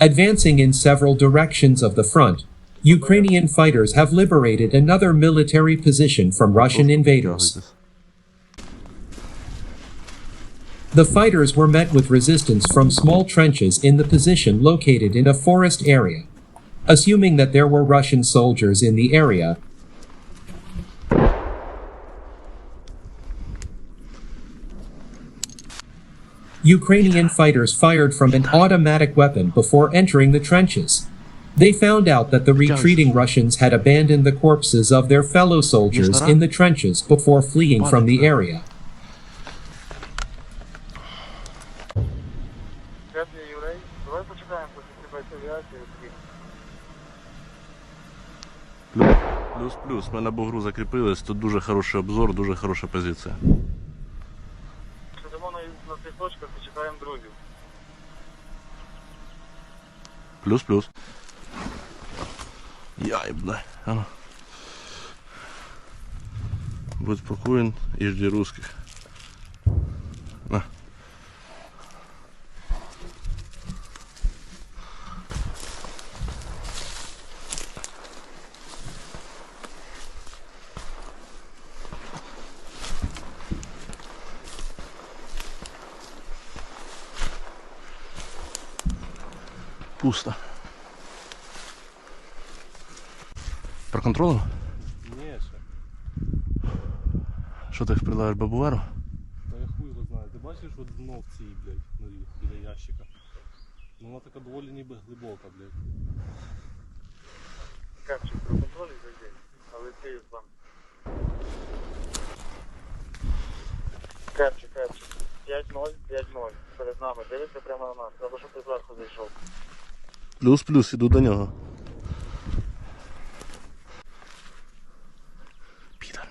Advancing in several directions of the front, Ukrainian fighters have liberated another military position from Russian invaders. The fighters were met with resistance from small trenches in the position located in a forest area. Assuming that there were Russian soldiers in the area, Ukrainian fighters fired from an automatic weapon before entering the trenches. They found out that the retreating Russians had abandoned the corpses of their fellow soldiers in the trenches before fleeing from the area. Плюс, ми на бугру закріпились, тут дуже хороший обзор, дуже хороша позиція. Сидимо на цих точках і чекаємо друзів. Плюс. Яй, бля. Ано. Будь спокоен і жди русских. На. Пусто. Проконтролив? Ні, ще. Що ти приладаєш бабуару? Та я хуй його знаю. Ти бачиш от дно в цій, блядь, біля ящика? Ну вона така доволі ніби глибока, блядь. Капчик, проконтролюй зайди, але ти вам. Капчик. 5-0. Перед нами. Дивися прямо на нас. Треба, щоб ти зверху зайшов. Плюс, іду до нього. Підар.